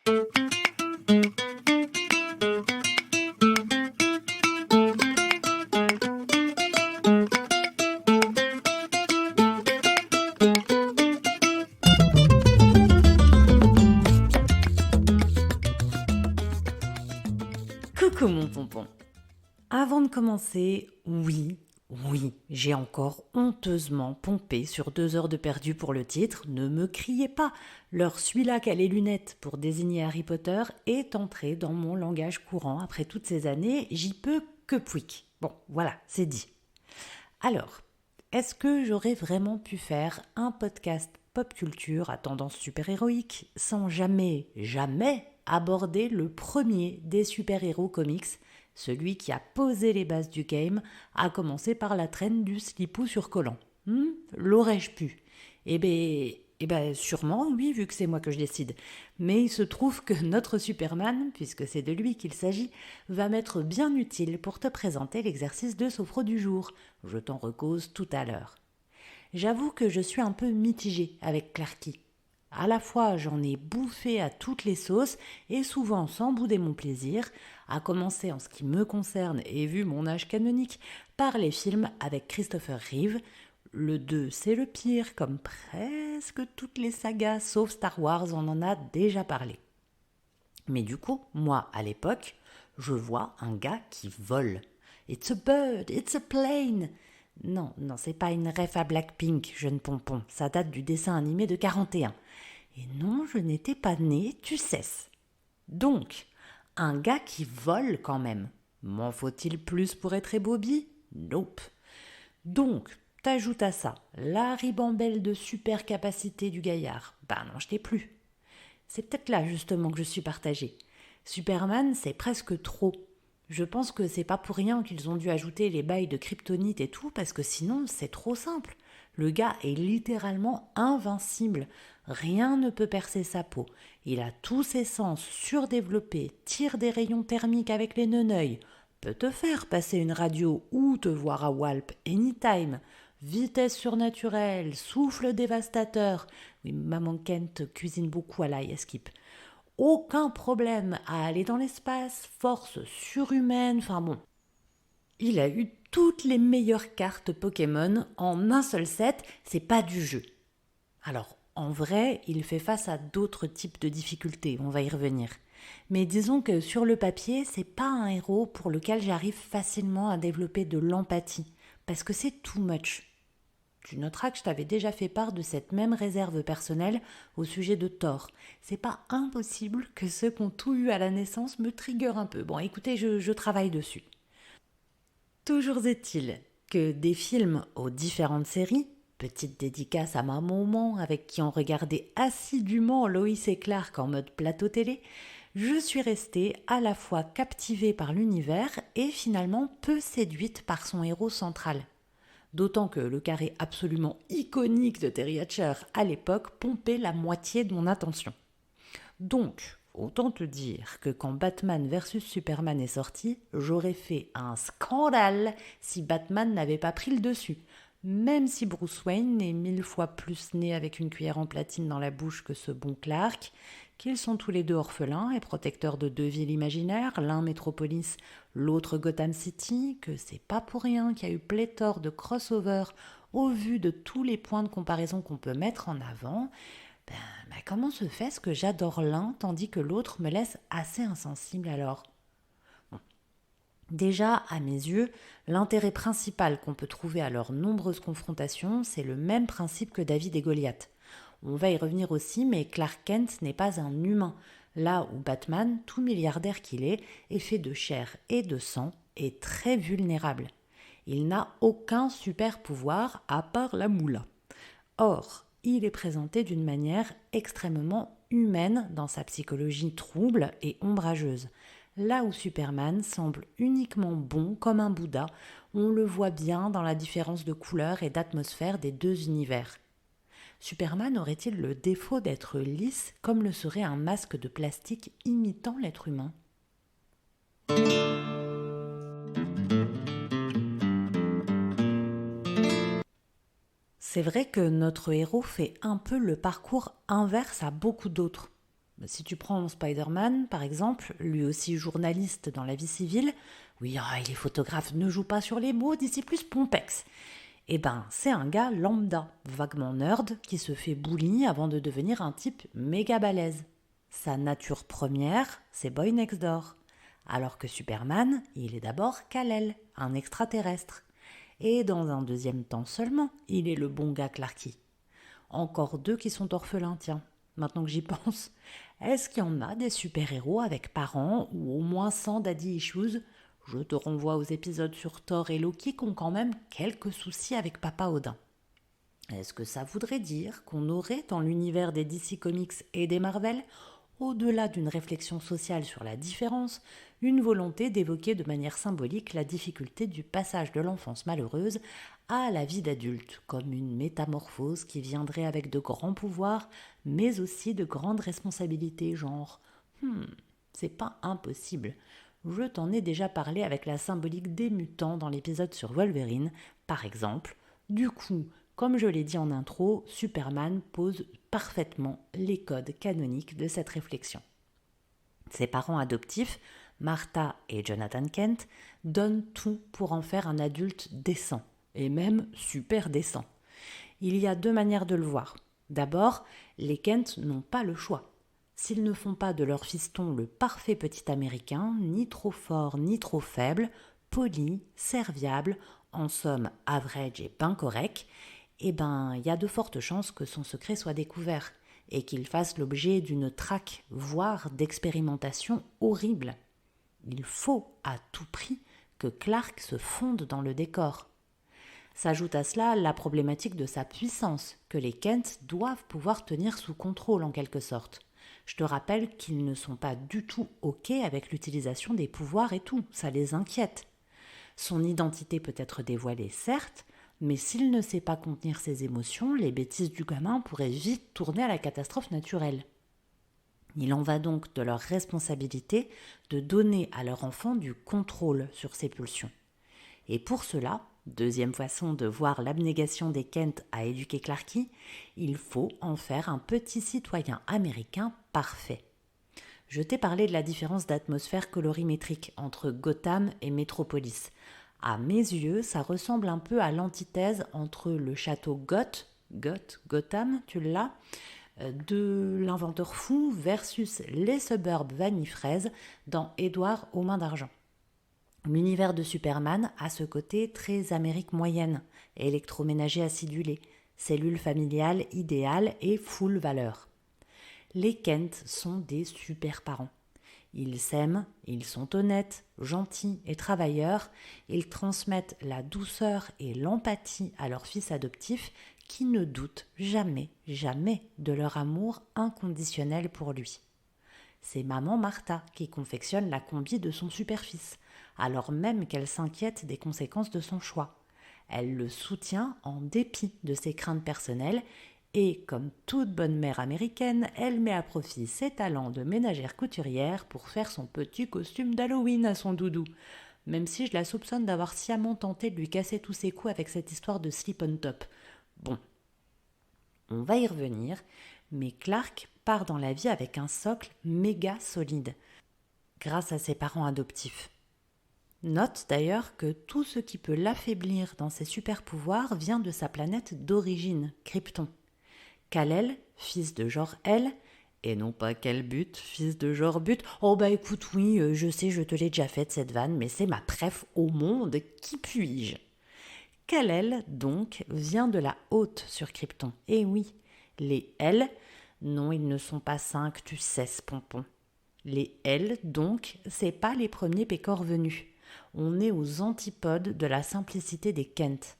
Coucou mon pompon. Avant de commencer, oui, j'ai encore honteusement pompé sur 2 heures de perdu pour le titre. Ne me criez pas, leur celui-là qu'a les lunettes pour désigner Harry Potter est entré dans mon langage courant. Après toutes ces années, j'y peux que pouic. Bon, voilà, c'est dit. Alors, est-ce que j'aurais vraiment pu faire un podcast pop culture à tendance super-héroïque sans jamais aborder le premier des super-héros comics, celui qui a posé les bases du game, à commencer par la traîne du slipou sur collant. L'aurais-je pu? Eh ben, sûrement, oui, vu que c'est moi que je décide. Mais il se trouve que notre Superman, puisque c'est de lui qu'il s'agit, va m'être bien utile pour te présenter l'exercice de sophro du jour. Je t'en recause tout à l'heure. J'avoue que je suis un peu mitigée avec Clarky. À la fois, j'en ai bouffé à toutes les sauces et souvent sans bouder mon plaisir, à commencer en ce qui me concerne et vu mon âge canonique par les films avec Christopher Reeve. Le 2, c'est le pire, comme presque toutes les sagas, sauf Star Wars, on en a déjà parlé. Mais du coup, moi, à l'époque, je vois un gars qui vole. It's a bird, it's a plane. Non, c'est pas une ref à Blackpink, jeune pompon. Ça date du dessin animé de 41. Et non, je n'étais pas née, tu cesses. Donc, un gars qui vole quand même. M'en faut-il plus pour être ébobie? Nope. Donc, t'ajoutes à ça la ribambelle de super capacité du gaillard. Ben non, je t'ai plus. C'est peut-être là justement que je suis partagée. Superman, c'est presque trop. Je pense que c'est pas pour rien qu'ils ont dû ajouter les bails de kryptonite et tout, parce que sinon c'est trop simple. Le gars est littéralement invincible. Rien ne peut percer sa peau. Il a tous ses sens surdéveloppés, tire des rayons thermiques avec les neneuils, peut te faire passer une radio ou te voir à Walp anytime. Vitesse surnaturelle, souffle dévastateur. Oui, maman Kent cuisine beaucoup à l'ail, skip. Aucun problème à aller dans l'espace, force surhumaine, enfin bon. Il a eu toutes les meilleures cartes Pokémon en un seul set, c'est pas du jeu. Alors, en vrai, il fait face à d'autres types de difficultés, on va y revenir. Mais disons que sur le papier, c'est pas un héros pour lequel j'arrive facilement à développer de l'empathie, parce que c'est too much. Tu noteras que je t'avais déjà fait part de cette même réserve personnelle au sujet de Thor. C'est pas impossible que ceux qui ont tout eu à la naissance me triggerent un peu. Bon, écoutez, je travaille dessus. Toujours est-il que des films aux différentes séries, petite dédicace à ma maman avec qui on regardait assidûment Lois et Clark en mode plateau télé, je suis restée à la fois captivée par l'univers et finalement peu séduite par son héros central. D'autant que le carré absolument iconique de Terry Hatcher à l'époque pompait la moitié de mon attention. Donc, autant te dire que quand Batman vs Superman est sorti, j'aurais fait un scandale si Batman n'avait pas pris le dessus. Même si Bruce Wayne est 1000 fois plus né avec une cuillère en platine dans la bouche que ce bon Clark, qu'ils sont tous les deux orphelins et protecteurs de 2 villes imaginaires, l'un Metropolis, l'autre Gotham City, que c'est pas pour rien qu'il y a eu pléthore de crossovers au vu de tous les points de comparaison qu'on peut mettre en avant. Comment se fait-ce que j'adore l'un tandis que l'autre me laisse assez insensible alors? Déjà, à mes yeux, l'intérêt principal qu'on peut trouver à leurs nombreuses confrontations, c'est le même principe que David et Goliath. On va y revenir aussi, mais Clark Kent n'est pas un humain, là où Batman, tout milliardaire qu'il est fait de chair et de sang, est très vulnérable. Il n'a aucun super pouvoir à part la moula. Or, il est présenté d'une manière extrêmement humaine dans sa psychologie trouble et ombrageuse. Là où Superman semble uniquement bon comme un Bouddha, on le voit bien dans la différence de couleur et d'atmosphère des deux univers. Superman aurait-il le défaut d'être lisse comme le serait un masque de plastique imitant l'être humain ? C'est vrai que notre héros fait un peu le parcours inverse à beaucoup d'autres. Si tu prends Spider-Man, par exemple, lui aussi journaliste dans la vie civile, oui, il est photographe, ne joue pas sur les mots, d'ici plus Pompex. Eh ben, c'est un gars lambda, vaguement nerd, qui se fait bully avant de devenir un type méga balèze. Sa nature première, c'est Boy Next Door. Alors que Superman, il est d'abord Kal-El, un extraterrestre. Et dans un deuxième temps seulement, il est le bon gars Clarky. Encore deux qui sont orphelins, tiens. Maintenant que j'y pense, est-ce qu'il y en a des super-héros avec parents ou au moins sans daddy issues? Je te renvoie aux épisodes sur Thor et Loki qui ont quand même quelques soucis avec Papa Odin. Est-ce que ça voudrait dire qu'on aurait dans l'univers des DC Comics et des Marvel, au-delà d'une réflexion sociale sur la différence, une volonté d'évoquer de manière symbolique la difficulté du passage de l'enfance malheureuse à la vie d'adulte, comme une métamorphose qui viendrait avec de grands pouvoirs, mais aussi de grandes responsabilités, genre c'est pas impossible. Je t'en ai déjà parlé avec la symbolique des mutants dans l'épisode sur Wolverine, par exemple. Du coup, comme je l'ai dit en intro, Superman pose parfaitement les codes canoniques de cette réflexion. Ses parents adoptifs, Martha et Jonathan Kent, donnent tout pour en faire un adulte décent, et même super décent. Il y a deux manières de le voir. D'abord, les Kent n'ont pas le choix. S'ils ne font pas de leur fiston le parfait petit américain, ni trop fort ni trop faible, poli, serviable, en somme average et pas correct, il y a de fortes chances que son secret soit découvert et qu'il fasse l'objet d'une traque, voire d'expérimentation horrible. Il faut à tout prix que Clark se fonde dans le décor. S'ajoute à cela la problématique de sa puissance, que les Kent doivent pouvoir tenir sous contrôle en quelque sorte. Je te rappelle qu'ils ne sont pas du tout OK avec l'utilisation des pouvoirs et tout, ça les inquiète. Son identité peut être dévoilée, certes, mais s'il ne sait pas contenir ses émotions, les bêtises du gamin pourraient vite tourner à la catastrophe naturelle. Il en va donc de leur responsabilité de donner à leur enfant du contrôle sur ses pulsions. Et pour cela, deuxième façon de voir l'abnégation des Kent à éduquer Clarky, il faut en faire un petit citoyen américain parfait. Je t'ai parlé de la différence d'atmosphère colorimétrique entre Gotham et Metropolis. À mes yeux, ça ressemble un peu à l'antithèse entre le château Gotham, tu l'as, de l'inventeur fou versus les suburbs vanille fraise dans Édouard aux mains d'argent. L'univers de Superman a ce côté très Amérique moyenne, électroménager acidulé, cellule familiale idéale et full valeur. Les Kent sont des super parents. Ils s'aiment, ils sont honnêtes, gentils et travailleurs, ils transmettent la douceur et l'empathie à leur fils adoptif qui ne doute jamais, jamais de leur amour inconditionnel pour lui. C'est maman Martha qui confectionne la combi de son super-fils, alors même qu'elle s'inquiète des conséquences de son choix. Elle le soutient en dépit de ses craintes personnelles et, comme toute bonne mère américaine, elle met à profit ses talents de ménagère couturière pour faire son petit costume d'Halloween à son doudou, même si je la soupçonne d'avoir sciemment tenté de lui casser tous ses coups avec cette histoire de slip on top. Bon, on va y revenir, mais Clark part dans la vie avec un socle méga solide, grâce à ses parents adoptifs. Note d'ailleurs que tout ce qui peut l'affaiblir dans ses super-pouvoirs vient de sa planète d'origine, Krypton. Kal-El, fils de genre L, et non pas Kal-But, fils de genre But. Oh bah écoute, oui, je sais, je te l'ai déjà faite cette vanne, mais c'est ma préf au monde, qui puis-je? Kal-El, donc, vient de la haute sur Krypton. Et oui, les L, non, ils ne sont pas 5, tu sais, pompon. Les L, donc, c'est pas les premiers pécores venus. On est aux antipodes de la simplicité des Kent.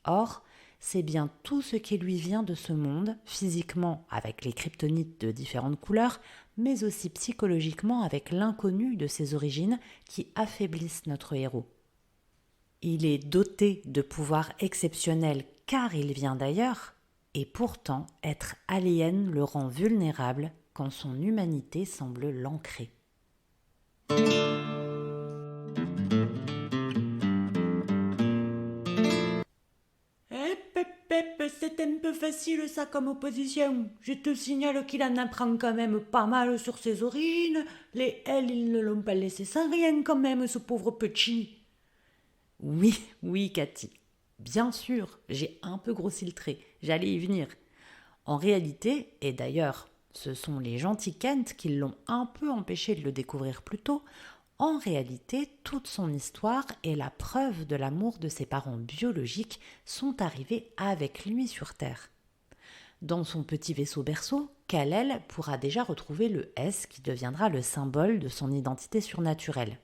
Or, c'est bien tout ce qui lui vient de ce monde, physiquement avec les kryptonites de différentes couleurs, mais aussi psychologiquement avec l'inconnu de ses origines qui affaiblissent notre héros. Il est doté de pouvoirs exceptionnels car il vient d'ailleurs, et pourtant être alien le rend vulnérable quand son humanité semble l'ancrer. c'est un peu facile ça comme opposition. Je te signale qu'il en apprend quand même pas mal sur ses origines. Les L, ils ne l'ont pas laissé sans rien quand même, ce pauvre petit. Oui, oui, Cathy. Bien sûr, j'ai un peu grossi le trait. J'allais y venir. En réalité, et d'ailleurs, ce sont les gentils Kent qui l'ont un peu empêché de le découvrir plus tôt, en réalité, toute son histoire et la preuve de l'amour de ses parents biologiques sont arrivées avec lui sur Terre. Dans son petit vaisseau berceau, Kal-El pourra déjà retrouver le S qui deviendra le symbole de son identité surnaturelle.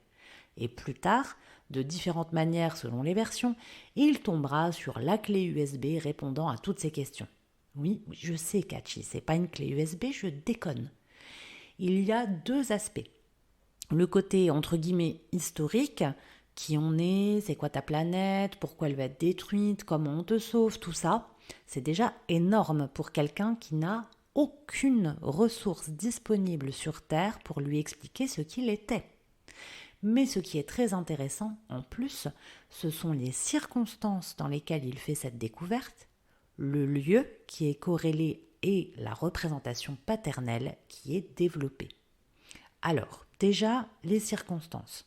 Et plus tard, de différentes manières selon les versions, il tombera sur la clé USB répondant à toutes ces questions. Oui, je sais, Kachi, c'est pas une clé USB, je déconne. Il y a deux aspects. Le côté, entre guillemets, historique, qui on est, c'est quoi ta planète, pourquoi elle va être détruite, comment on te sauve, tout ça, c'est déjà énorme pour quelqu'un qui n'a aucune ressource disponible sur Terre pour lui expliquer ce qu'il était. Mais ce qui est très intéressant, en plus, ce sont les circonstances dans lesquelles il fait cette découverte, le lieu qui est corrélé et la représentation paternelle qui est développée. Alors, déjà, les circonstances.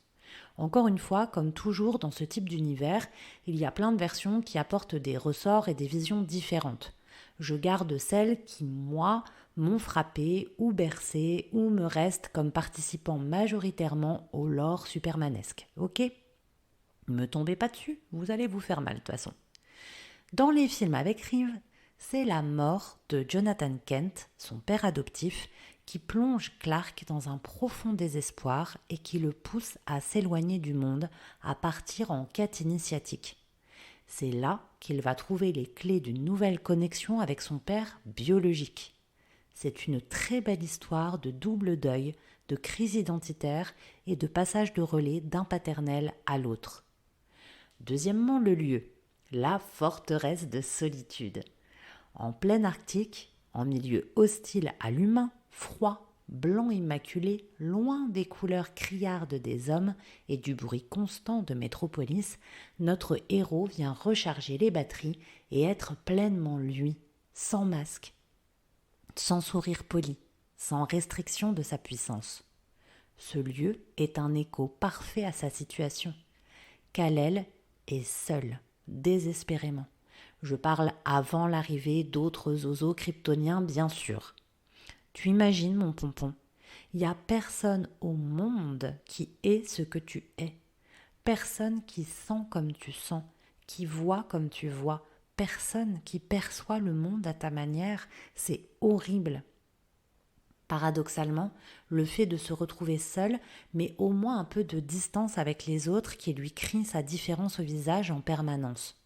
Encore une fois, comme toujours dans ce type d'univers, il y a plein de versions qui apportent des ressorts et des visions différentes. Je garde celles qui, moi, m'ont frappé ou bercé ou me restent comme participant majoritairement au lore supermanesque. Ok ? Ne me tombez pas dessus, vous allez vous faire mal de toute façon. Dans les films avec Reeve, c'est la mort de Jonathan Kent, son père adoptif, qui plonge Clark dans un profond désespoir et qui le pousse à s'éloigner du monde, à partir en quête initiatique. C'est là qu'il va trouver les clés d'une nouvelle connexion avec son père biologique. C'est une très belle histoire de double deuil, de crise identitaire et de passage de relais d'un paternel à l'autre. Deuxièmement, le lieu, la forteresse de solitude. En plein Arctique, en milieu hostile à l'humain, froid, blanc immaculé, loin des couleurs criardes des hommes et du bruit constant de métropolis, notre héros vient recharger les batteries et être pleinement lui, sans masque, sans sourire poli, sans restriction de sa puissance. Ce lieu est un écho parfait à sa situation. Kal-El est seul, désespérément. Je parle avant l'arrivée d'autres zozos kryptoniens, bien sûr. Tu imagines, mon pompon, il n'y a personne au monde qui est ce que tu es. Personne qui sent comme tu sens, qui voit comme tu vois. Personne qui perçoit le monde à ta manière. C'est horrible. Paradoxalement, le fait de se retrouver seul met au moins un peu de distance avec les autres qui lui crient sa différence au visage en permanence.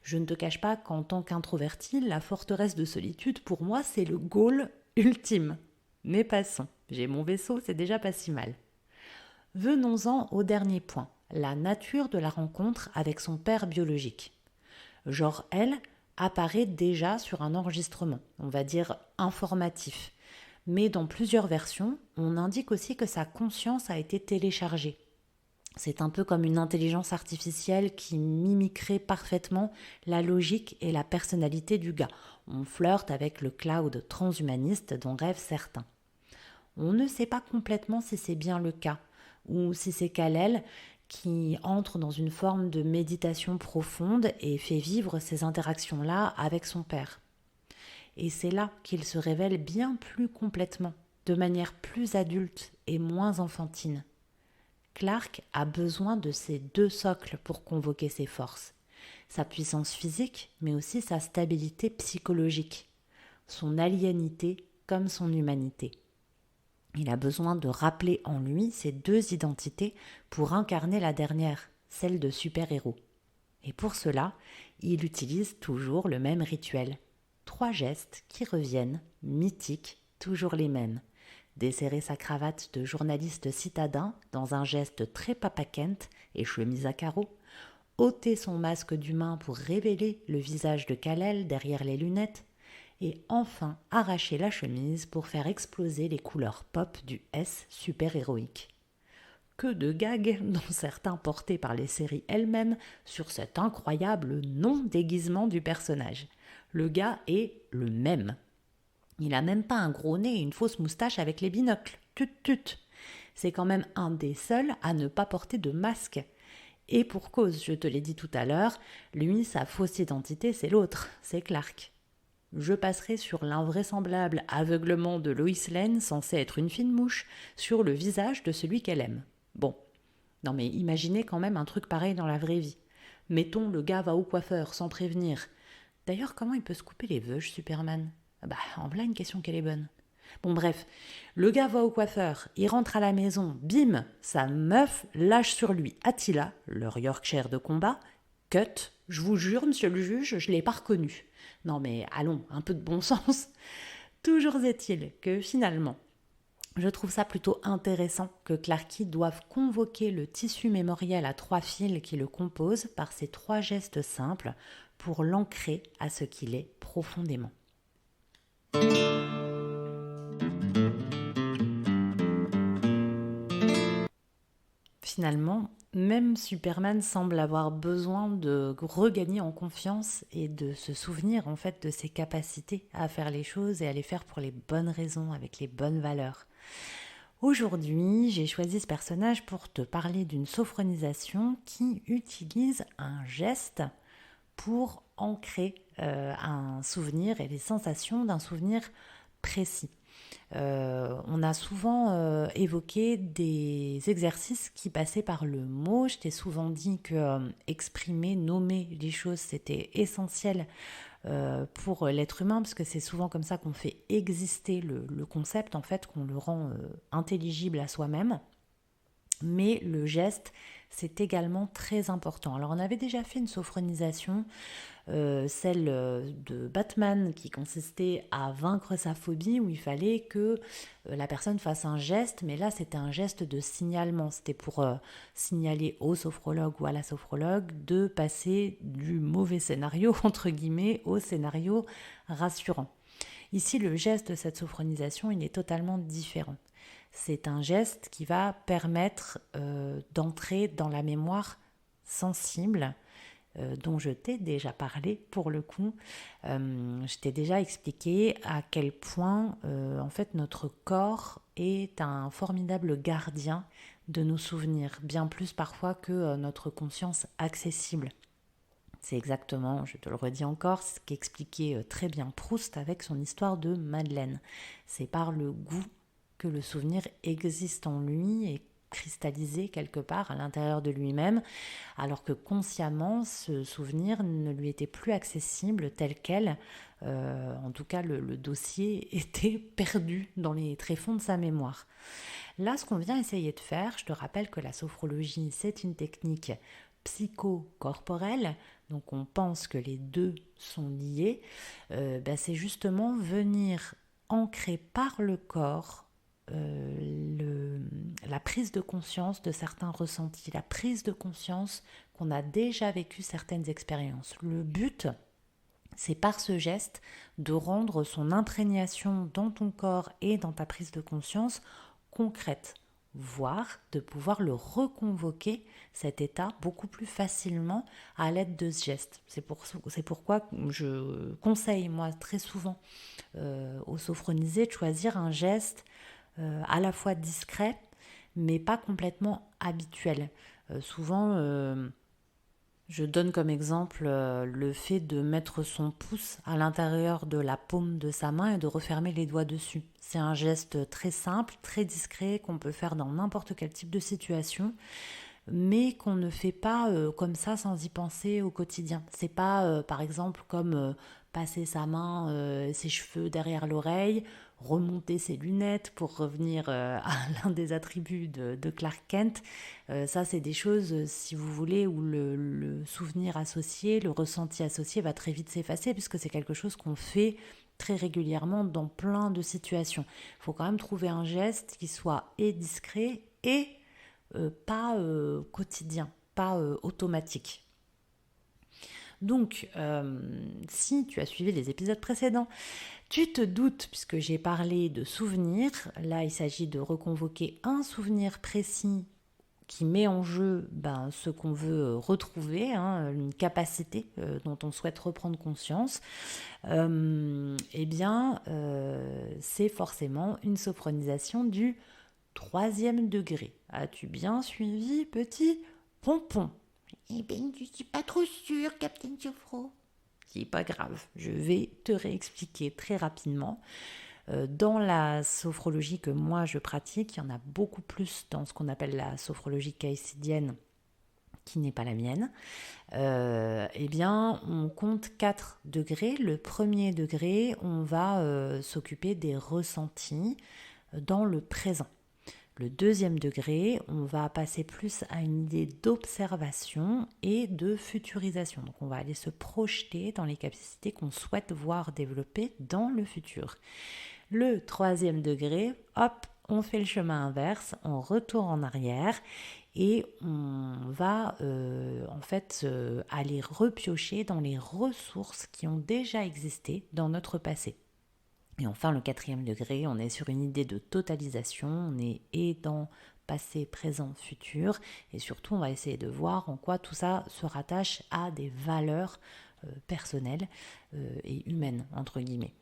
Je ne te cache pas qu'en tant qu'introverti, la forteresse de solitude, pour moi, c'est le goal ultime. Mais passons, j'ai mon vaisseau, c'est déjà pas si mal. Venons-en au dernier point, la nature de la rencontre avec son père biologique. Jor-El apparaît déjà sur un enregistrement, on va dire informatif. Mais dans plusieurs versions, on indique aussi que sa conscience a été téléchargée. C'est un peu comme une intelligence artificielle qui mimiquerait parfaitement la logique et la personnalité du gars. On flirte avec le cloud transhumaniste dont rêvent certains. On ne sait pas complètement si c'est bien le cas, ou si c'est Kal-El qui entre dans une forme de méditation profonde et fait vivre ces interactions-là avec son père. Et c'est là qu'il se révèle bien plus complètement, de manière plus adulte et moins enfantine. Clark a besoin de ces deux socles pour convoquer ses forces, sa puissance physique, mais aussi sa stabilité psychologique, son aliénité comme son humanité. Il a besoin de rappeler en lui ces deux identités pour incarner la dernière, celle de super-héros. Et pour cela, il utilise toujours le même rituel. 3 gestes qui reviennent, mythiques, toujours les mêmes. Desserrer sa cravate de journaliste citadin dans un geste très Papa Kent et chemise à carreaux, ôter son masque d'humain pour révéler le visage de Kal-El derrière les lunettes, et enfin arracher la chemise pour faire exploser les couleurs pop du S super-héroïque. que de gags, dont certains portés par les séries elles-mêmes, sur cet incroyable non-déguisement du personnage. Le gars est le même. Il a même pas un gros nez et une fausse moustache avec les binocles. Tut. C'est quand même un des seuls à ne pas porter de masque. Et pour cause, je te l'ai dit tout à l'heure, lui, sa fausse identité, c'est l'autre, c'est Clark. Je passerai sur l'invraisemblable aveuglement de Lois Lane, censée être une fine mouche, sur le visage de celui qu'elle aime. Bon, non mais imaginez quand même un truc pareil dans la vraie vie. Mettons, le gars va au coiffeur sans prévenir. D'ailleurs, comment il peut se couper les veuches, Superman ? En voilà une question qu'elle est bonne. Bon bref, le gars va au coiffeur, il rentre à la maison, bim, sa meuf lâche sur lui Attila, leur Yorkshire de combat, cut, je vous jure, monsieur le juge, je l'ai pas reconnu. Non mais allons, un peu de bon sens. Toujours est-il que finalement, je trouve ça plutôt intéressant que Clarky doive convoquer le tissu mémoriel à 3 fils qui le compose par ces 3 gestes simples pour l'ancrer à ce qu'il est profondément. Finalement, même Superman semble avoir besoin de regagner en confiance et de se souvenir en fait de ses capacités à faire les choses et à les faire pour les bonnes raisons, avec les bonnes valeurs. Aujourd'hui, j'ai choisi ce personnage pour te parler d'une sophronisation qui utilise un geste pour ancrer un souvenir et les sensations d'un souvenir précis. On a souvent évoqué des exercices qui passaient par le mot. Je t'ai souvent dit que exprimer, nommer les choses, c'était essentiel pour l'être humain, parce que c'est souvent comme ça qu'on fait exister le concept, en fait, qu'on le rend intelligible à soi-même. Mais le geste, c'est également très important. Alors on avait déjà fait une sophronisation, celle de Batman, qui consistait à vaincre sa phobie, où il fallait que la personne fasse un geste, mais là c'était un geste de signalement, c'était pour signaler au sophrologue ou à la sophrologue de passer du mauvais scénario, entre guillemets, au scénario rassurant. Ici, le geste de cette sophronisation, il est totalement différent. C'est un geste qui va permettre d'entrer dans la mémoire sensible dont je t'ai déjà parlé pour le coup. Je t'ai déjà expliqué à quel point en fait notre corps est un formidable gardien de nos souvenirs, bien plus parfois que notre conscience accessible. C'est exactement, je te le redis encore, ce qu'expliquait très bien Proust avec son histoire de Madeleine. C'est par le goût que le souvenir existe en lui et cristallisé quelque part à l'intérieur de lui-même, alors que consciemment, ce souvenir ne lui était plus accessible tel quel. En tout cas, le dossier était perdu dans les tréfonds de sa mémoire. Là, ce qu'on vient essayer de faire, je te rappelle que la sophrologie, c'est une technique psychocorporelle, donc on pense que les deux sont liés, c'est justement venir ancrer par le corps la prise de conscience de certains ressentis, la prise de conscience qu'on a déjà vécu certaines expériences. Le but, c'est par ce geste de rendre son imprégnation dans ton corps et dans ta prise de conscience concrète, voire de pouvoir le reconvoquer, cet état, beaucoup plus facilement à l'aide de ce geste. C'est pourquoi je conseille, moi, très souvent aux sophronisés de choisir un geste à la fois discret, mais pas complètement habituel. Souvent, je donne comme exemple le fait de mettre son pouce à l'intérieur de la paume de sa main et de refermer les doigts dessus. C'est un geste très simple, très discret, qu'on peut faire dans n'importe quel type de situation, mais qu'on ne fait pas comme ça sans y penser au quotidien. C'est pas, par exemple, comme passer sa main, ses cheveux derrière l'oreille, remonter ses lunettes pour revenir à l'un des attributs de Clark Kent. Ça, c'est des choses, si vous voulez, où le souvenir associé, le ressenti associé va très vite s'effacer, puisque c'est quelque chose qu'on fait très régulièrement dans plein de situations. Il faut quand même trouver un geste qui soit et discret et pas quotidien, pas automatique. Donc, si tu as suivi les épisodes précédents, tu te doutes, puisque j'ai parlé de souvenirs, là il s'agit de reconvoquer un souvenir précis qui met en jeu ce qu'on veut retrouver, une capacité dont on souhaite reprendre conscience, c'est forcément une sophronisation du 3e degré. As-tu bien suivi, petit pompon? Eh bien, je suis pas trop sûre, Captain Sophro. C'est pas grave, je vais te réexpliquer très rapidement. Dans la sophrologie que moi je pratique, il y en a beaucoup plus dans ce qu'on appelle la sophrologie caïcidienne, qui n'est pas la mienne. On compte 4 degrés. Le premier degré, on va s'occuper des ressentis dans le présent. Le deuxième degré, on va passer plus à une idée d'observation et de futurisation. Donc on va aller se projeter dans les capacités qu'on souhaite voir développer dans le futur. Le 3e degré, hop, on fait le chemin inverse, on retourne en arrière et on va aller repiocher dans les ressources qui ont déjà existé dans notre passé. Et enfin, le 4e degré, on est sur une idée de totalisation, on est dans passé, présent, futur, et surtout on va essayer de voir en quoi tout ça se rattache à des valeurs personnelles et humaines, entre guillemets.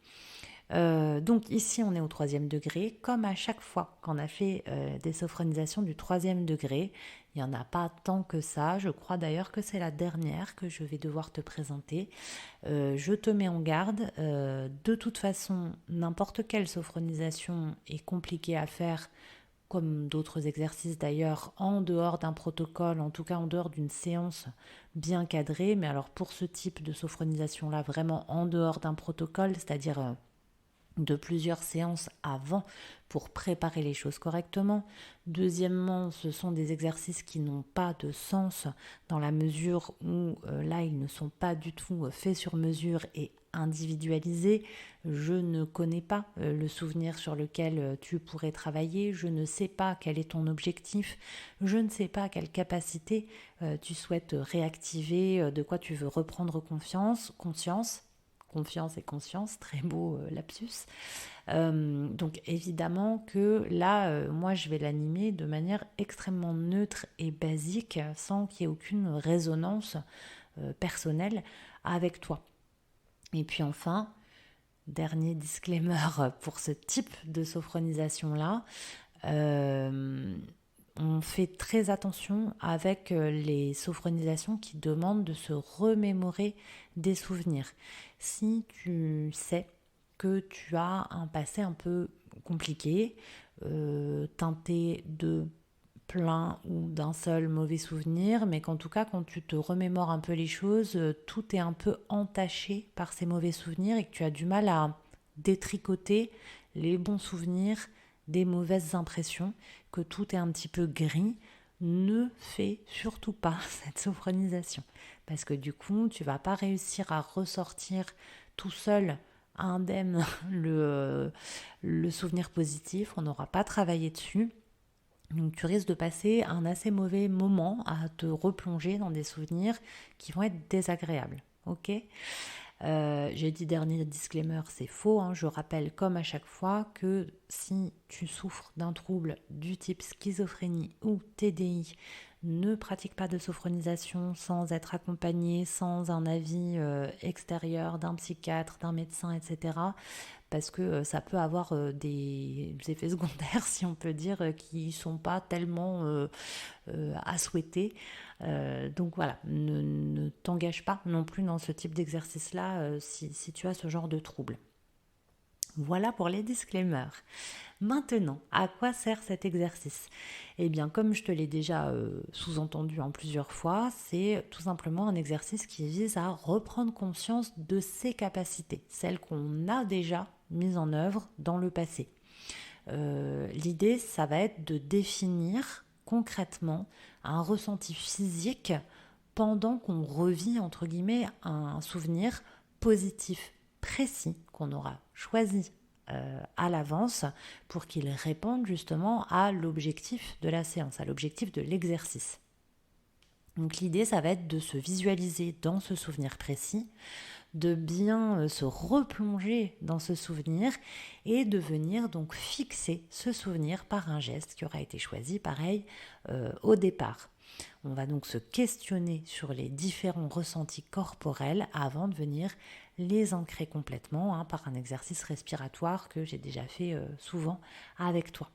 Donc ici on est au 3e degré, comme à chaque fois qu'on a fait des sophronisations du 3e degré, il n'y en a pas tant que ça, je crois d'ailleurs que c'est la dernière que je vais devoir te présenter. Je te mets en garde, de toute façon n'importe quelle sophronisation est compliquée à faire, comme d'autres exercices d'ailleurs, en dehors d'un protocole, en tout cas en dehors d'une séance bien cadrée, mais alors pour ce type de sophronisation là, vraiment en dehors d'un protocole, c'est-à-dire de plusieurs séances avant pour préparer les choses correctement. Deuxièmement, ce sont des exercices qui n'ont pas de sens dans la mesure où là, ils ne sont pas du tout faits sur mesure et individualisés. Je ne connais pas le souvenir sur lequel tu pourrais travailler, je ne sais pas quel est ton objectif, je ne sais pas quelle capacité tu souhaites réactiver, de quoi tu veux reprendre conscience, confiance et conscience, très beau lapsus. Donc évidemment que là, moi je vais l'animer de manière extrêmement neutre et basique, sans qu'il y ait aucune résonance personnelle avec toi. Et puis enfin, dernier disclaimer pour ce type de sophronisation-là, on fait très attention avec les sophronisations qui demandent de se remémorer des souvenirs. Si tu sais que tu as un passé un peu compliqué, teinté de plein ou d'un seul mauvais souvenir, mais qu'en tout cas quand tu te remémores un peu les choses, tout est un peu entaché par ces mauvais souvenirs et que tu as du mal à détricoter les bons souvenirs des mauvaises impressions, que tout est un petit peu gris, ne fais surtout pas cette sophronisation. Parce que du coup, tu vas pas réussir à ressortir tout seul indemne le souvenir positif, on n'aura pas travaillé dessus. Donc tu risques de passer un assez mauvais moment à te replonger dans des souvenirs qui vont être désagréables. Ok ? J'ai dit dernier disclaimer, c'est faux. Je rappelle comme à chaque fois que si tu souffres d'un trouble du type schizophrénie ou TDI, ne pratique pas de sophronisation sans être accompagné, sans un avis extérieur d'un psychiatre, d'un médecin, etc. Parce que ça peut avoir des effets secondaires, si on peut dire, qui ne sont pas tellement à souhaiter. Donc voilà, ne t'engage pas non plus dans ce type d'exercice-là si tu as ce genre de trouble. Voilà pour les disclaimers. Maintenant, à quoi sert cet exercice ? Eh bien, comme je te l'ai déjà sous-entendu en plusieurs fois, c'est tout simplement un exercice qui vise à reprendre conscience de ses capacités, celles qu'on a déjà mises en œuvre dans le passé. L'idée, ça va être de définir concrètement un ressenti physique pendant qu'on revit, entre guillemets, un souvenir positif précis qu'on aura choisi à l'avance pour qu'il réponde justement à l'objectif de la séance, à l'objectif de l'exercice. Donc l'idée, ça va être de se visualiser dans ce souvenir précis, de bien se replonger dans ce souvenir et de venir donc fixer ce souvenir par un geste qui aura été choisi pareil au départ. On va donc se questionner sur les différents ressentis corporels avant de venir les ancrer complètement par un exercice respiratoire que j'ai déjà fait souvent avec toi.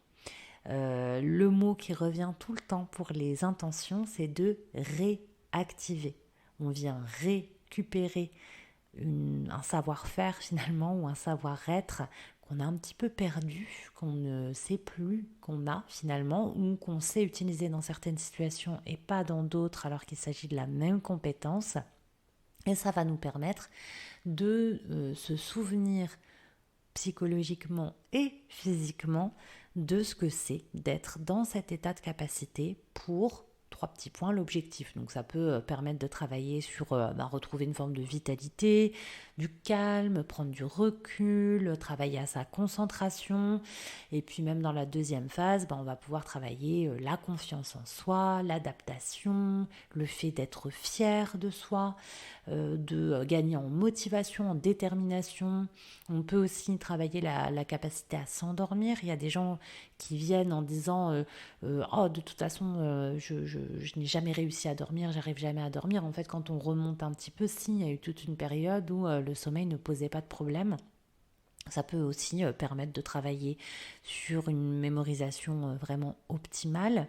Le mot qui revient tout le temps pour les intentions, c'est de réactiver. On vient récupérer un savoir-faire finalement ou un savoir-être qu'on a un petit peu perdu, qu'on ne sait plus qu'on a finalement ou qu'on sait utiliser dans certaines situations et pas dans d'autres alors qu'il s'agit de la même compétence. Et ça va nous permettre de se souvenir psychologiquement et physiquement de ce que c'est d'être dans cet état de capacité pour 3 petits points, l'objectif. Donc ça peut permettre de travailler sur retrouver une forme de vitalité, du calme, prendre du recul, travailler à sa concentration. Et puis même dans la deuxième phase, on va pouvoir travailler la confiance en soi, l'adaptation, le fait d'être fier de soi, de gagner en motivation, en détermination. On peut aussi travailler la capacité à s'endormir. Il y a des gens qui viennent en disant oh, de toute façon, je n'ai jamais réussi à dormir, j'arrive jamais à dormir. En fait, quand on remonte un petit peu, il y a eu toute une période où le sommeil ne posait pas de problème. Ça peut aussi permettre de travailler sur une mémorisation vraiment optimale.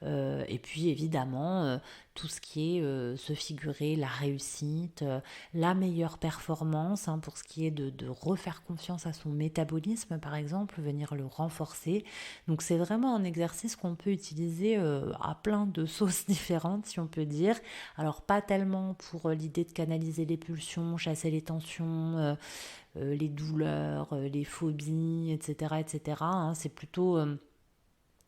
Et puis évidemment, tout ce qui est se figurer la réussite, la meilleure performance, pour ce qui est de refaire confiance à son métabolisme, par exemple, venir le renforcer. Donc c'est vraiment un exercice qu'on peut utiliser à plein de sauces différentes, si on peut dire. Alors pas tellement pour l'idée de canaliser les pulsions, chasser les tensions, les douleurs, les phobies, etc. etc. C'est plutôt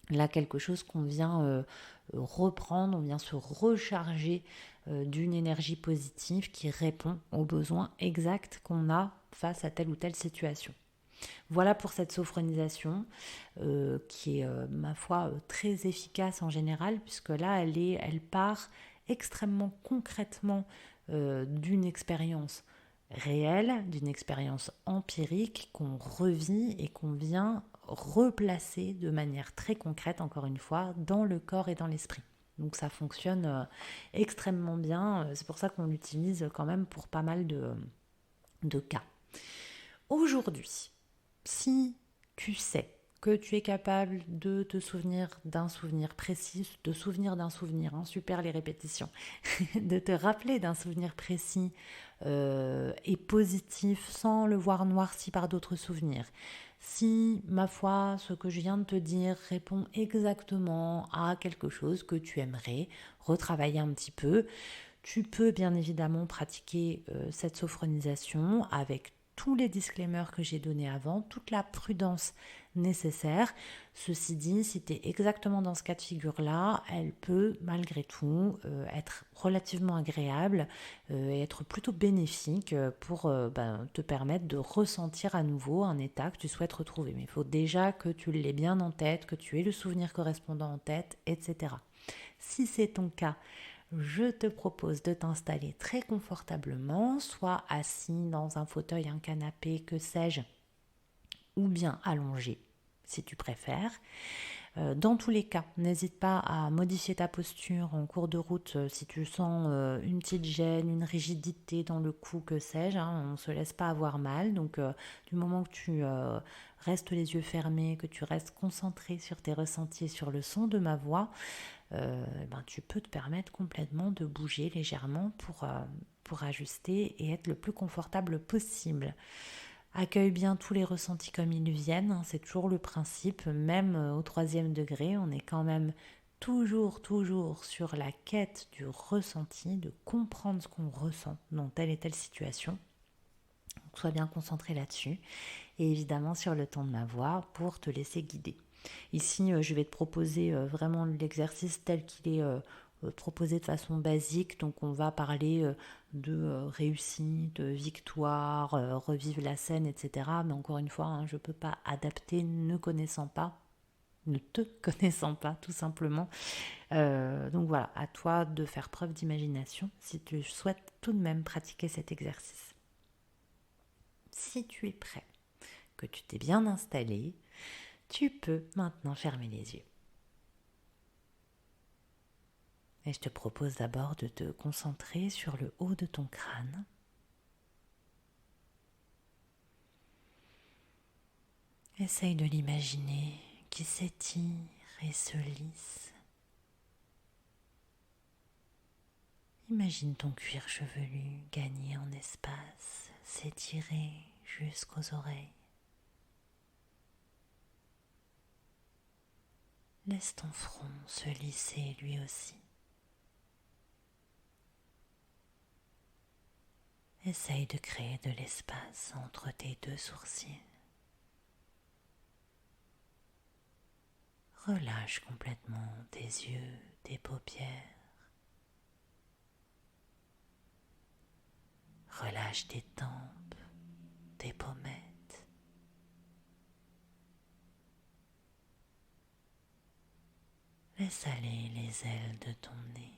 là quelque chose qu'on vient reprendre, on vient se recharger d'une énergie positive qui répond aux besoins exacts qu'on a face à telle ou telle situation. Voilà pour cette sophronisation qui est, ma foi, très efficace en général, puisque là, elle part extrêmement concrètement d'une expérience réelle, d'une expérience empirique qu'on revit et qu'on vient replacer de manière très concrète, encore une fois, dans le corps et dans l'esprit. Donc ça fonctionne extrêmement bien, c'est pour ça qu'on l'utilise quand même pour pas mal de cas. Aujourd'hui, si tu sais que tu es capable de te souvenir d'un souvenir précis, de souvenir d'un souvenir, super les répétitions, de te rappeler d'un souvenir précis et positif sans le voir noirci par d'autres souvenirs. Si, ma foi, ce que je viens de te dire répond exactement à quelque chose que tu aimerais retravailler un petit peu, tu peux bien évidemment pratiquer cette sophronisation avec tous les disclaimers que j'ai donnés avant, toute la prudence nécessaire. Ceci dit, si tu es exactement dans ce cas de figure-là, elle peut malgré tout être relativement agréable et être plutôt bénéfique pour te permettre de ressentir à nouveau un état que tu souhaites retrouver. Mais il faut déjà que tu l'aies bien en tête, que tu aies le souvenir correspondant en tête, etc. Si c'est ton cas, je te propose de t'installer très confortablement, soit assis dans un fauteuil, un canapé, que sais-je, ou bien allongé, si tu préfères. Dans tous les cas, n'hésite pas à modifier ta posture en cours de route si tu sens une petite gêne, une rigidité dans le cou, que sais-je. On ne se laisse pas avoir mal. Donc, du moment que tu restes les yeux fermés, que tu restes concentré sur tes ressentis et sur le son de ma voix, tu peux te permettre complètement de bouger légèrement pour ajuster et être le plus confortable possible. Accueille bien tous les ressentis comme ils viennent, c'est toujours le principe, même au 3e degré, on est quand même toujours sur la quête du ressenti, de comprendre ce qu'on ressent dans telle et telle situation. Donc, sois bien concentré là-dessus et évidemment sur le ton de ma voix pour te laisser guider. Ici, je vais te proposer vraiment l'exercice tel qu'il est proposé de façon basique. Donc, on va parler de réussite, de victoire, revivre la scène, etc. Mais encore une fois, je ne peux pas adapter ne connaissant pas ne te connaissant pas tout simplement. Donc voilà, à toi de faire preuve d'imagination si tu souhaites tout de même pratiquer cet exercice. Si tu es prêt, que tu t'es bien installé, tu peux maintenant fermer les yeux. Et je te propose d'abord de te concentrer sur le haut de ton crâne. Essaye de l'imaginer qui s'étire et se lisse. Imagine ton cuir chevelu gagner en espace, s'étirer jusqu'aux oreilles. Laisse ton front se lisser lui aussi. Essaye de créer de l'espace entre tes deux sourcils. Relâche complètement tes yeux, tes paupières. Relâche tes tempes, tes pommettes. Laisse aller les ailes de ton nez.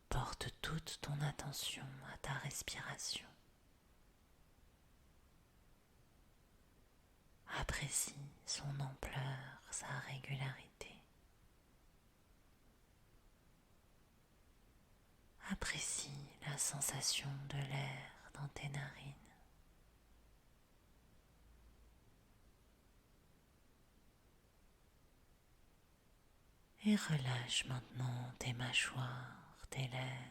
Porte toute ton attention à ta respiration. Apprécie son ampleur, sa régularité. Apprécie la sensation de l'air dans tes narines. Et relâche maintenant tes mâchoires, tes lèvres.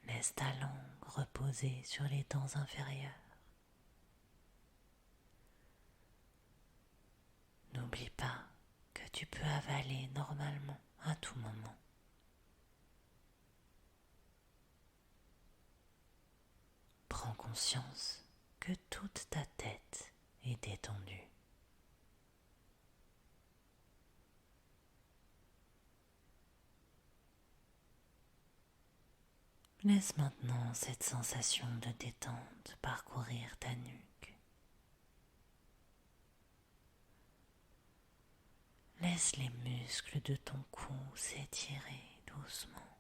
Laisse ta langue reposer sur les dents inférieures. N'oublie pas que tu peux avaler normalement à tout moment. Prends conscience que toute ta tête est détendue. Laisse maintenant cette sensation de détente parcourir ta nuque. Laisse les muscles de ton cou s'étirer doucement.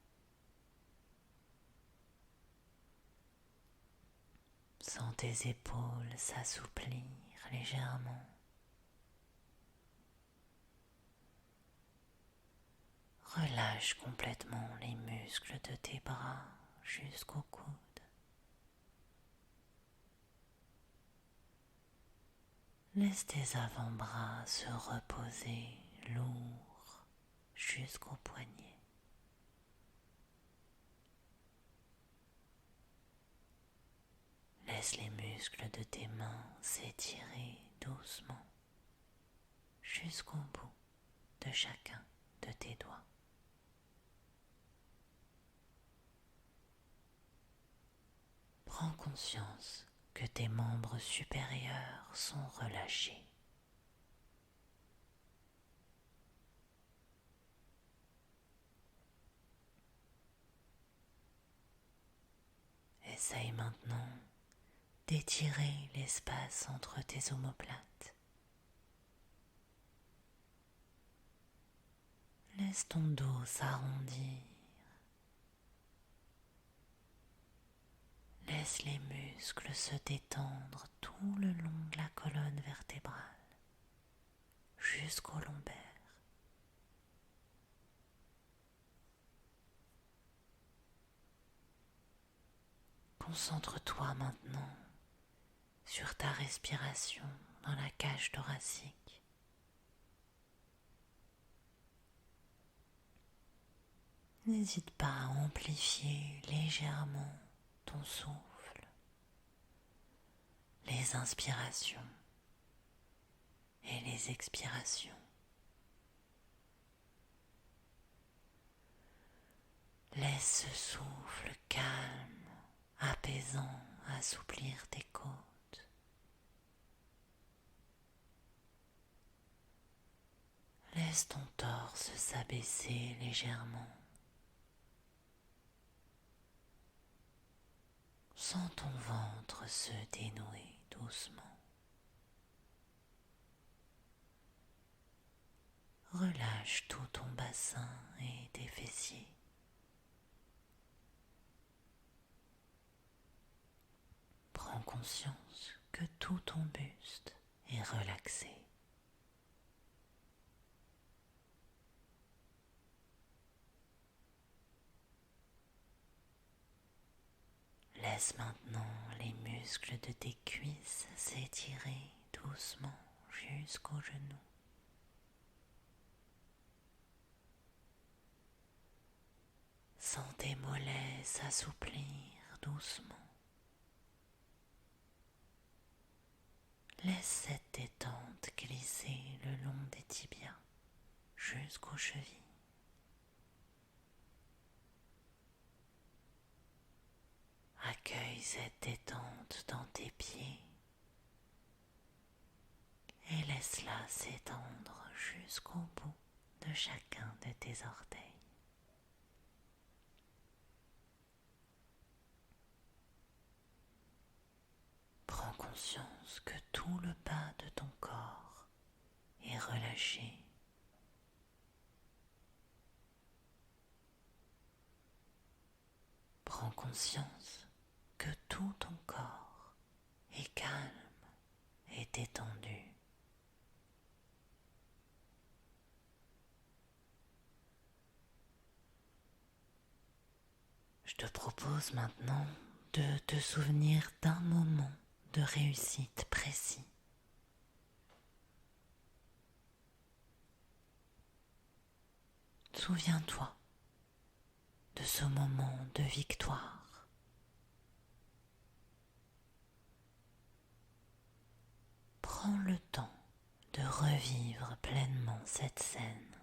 Sens tes épaules s'assouplir légèrement. Relâche complètement les muscles de tes bras jusqu'au coude. Laisse tes avant-bras se reposer lourds jusqu'aux poignets. Laisse les muscles de tes mains s'étirer doucement jusqu'au bout de chacun de tes doigts. Prends conscience que tes membres supérieurs sont relâchés. Essaye maintenant d'étirer l'espace entre tes omoplates. Laisse ton dos s'arrondir. Laisse les muscles se détendre tout le long de la colonne vertébrale jusqu'au lombaire. Concentre-toi maintenant sur ta respiration dans la cage thoracique. N'hésite pas à amplifier légèrement ton souffle, les inspirations et les expirations. Laisse ce souffle calme, apaisant, assouplir tes côtes. Laisse ton torse s'abaisser légèrement. Sens ton ventre se dénouer doucement. Relâche tout ton bassin et tes fessiers. Prends conscience que tout ton buste est relaxé. Laisse maintenant les muscles de tes cuisses s'étirer doucement jusqu'aux genoux. Sens tes mollets s'assouplir doucement. Laisse cette détente glisser le long des tibias jusqu'aux chevilles. Accueille cette détente dans tes pieds et laisse-la s'étendre jusqu'au bout de chacun de tes orteils. Prends conscience que tout le bas de ton corps est relâché. Prends conscience que tout ton corps est calme et détendu. Je te propose maintenant de te souvenir d'un moment de réussite précis. Souviens-toi de ce moment de victoire. Prends le temps de revivre pleinement cette scène.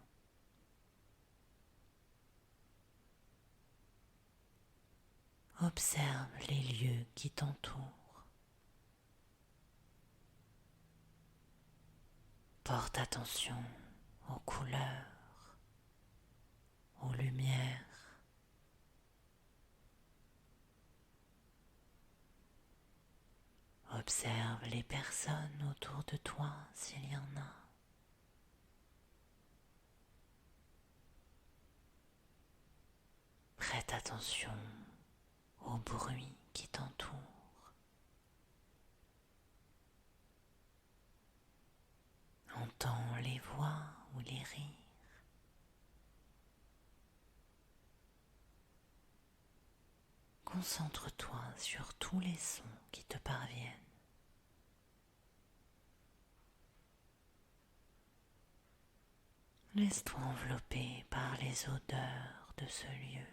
Observe les lieux qui t'entourent. Porte attention aux couleurs, aux lumières. Observe les personnes autour de toi s'il y en a. Prête attention aux bruits qui t'entourent. Entends les voix ou les rires. Concentre-toi sur tous les sons qui te parviennent. Laisse-toi envelopper par les odeurs de ce lieu.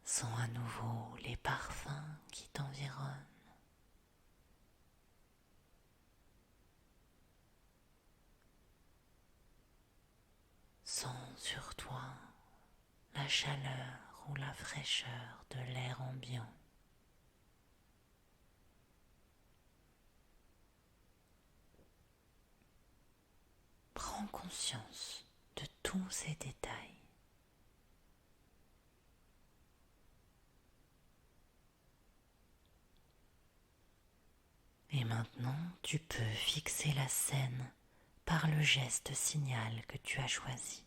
Sens à nouveau les parfums qui t'environnent. Sens sur toi la chaleur ou la fraîcheur de l'air ambiant. Prends conscience de tous ces détails. Et maintenant, tu peux fixer la scène par le geste signal que tu as choisi.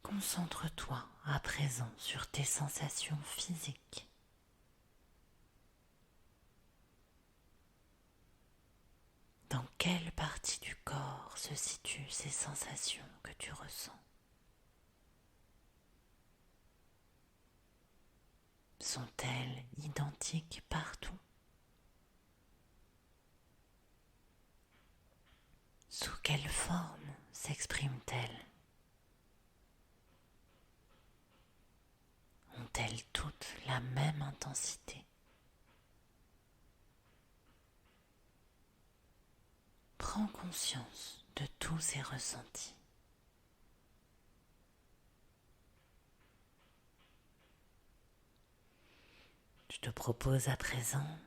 Concentre-toi à présent sur tes sensations physiques. Dans quelle partie du corps se situent ces sensations que tu ressens? Sont-elles identiques partout? Sous quelle forme s'expriment-elles? Ont-elles toutes la même intensité? Prends conscience de tous ces ressentis. Je te propose à présent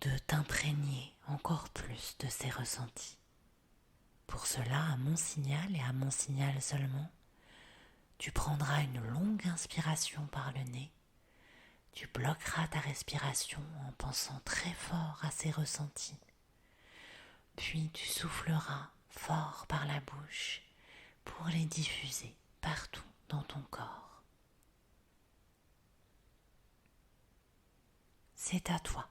de t'imprégner encore plus de ces ressentis. Pour cela, à mon signal et à mon signal seulement, tu prendras une longue inspiration par le nez. Tu bloqueras ta respiration en pensant très fort à ces ressentis. Puis tu souffleras fort par la bouche pour les diffuser partout dans ton corps. C'est à toi.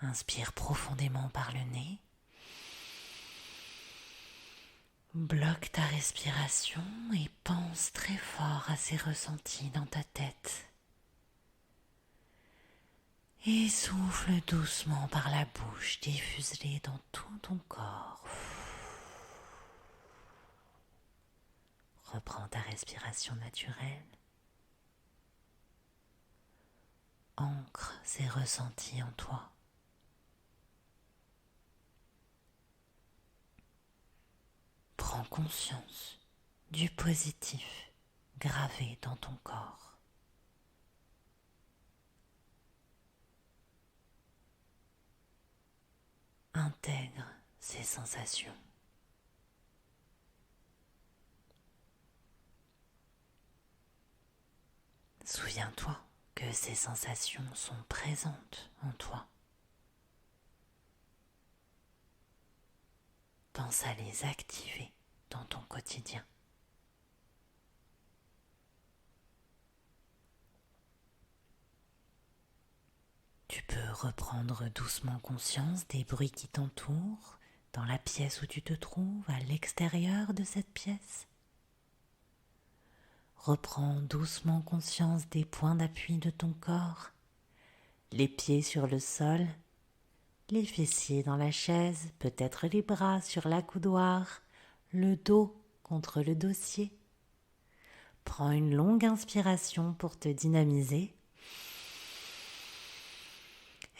Inspire profondément par le nez. Bloque ta respiration et pense très fort à ces ressentis dans ta tête. Et souffle doucement par la bouche, diffuse-les dans tout ton corps. Reprends ta respiration naturelle. Ancre ces ressentis en toi. Prends conscience du positif gravé dans ton corps. Intègre ces sensations. Souviens-toi que ces sensations sont présentes en toi. Pense à les activer dans ton quotidien. Tu peux reprendre doucement conscience des bruits qui t'entourent, dans la pièce où tu te trouves, à l'extérieur de cette pièce. Reprends doucement conscience des points d'appui de ton corps, les pieds sur le sol, les fessiers dans la chaise, peut-être les bras sur l'accoudoir, le dos contre le dossier. Prends une longue inspiration pour te dynamiser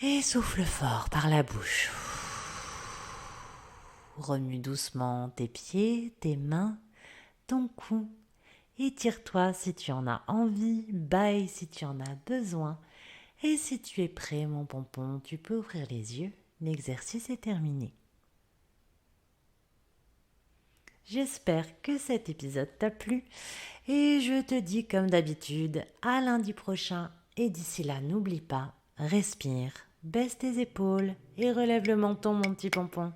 et souffle fort par la bouche. Remue doucement tes pieds, tes mains, ton cou. Étire-toi si tu en as envie, bâille si tu en as besoin. Et si tu es prêt, mon pompon, tu peux ouvrir les yeux. L'exercice est terminé. J'espère que cet épisode t'a plu et je te dis comme d'habitude à lundi prochain. Et d'ici là, n'oublie pas, respire, baisse tes épaules et relève le menton, mon petit pompon.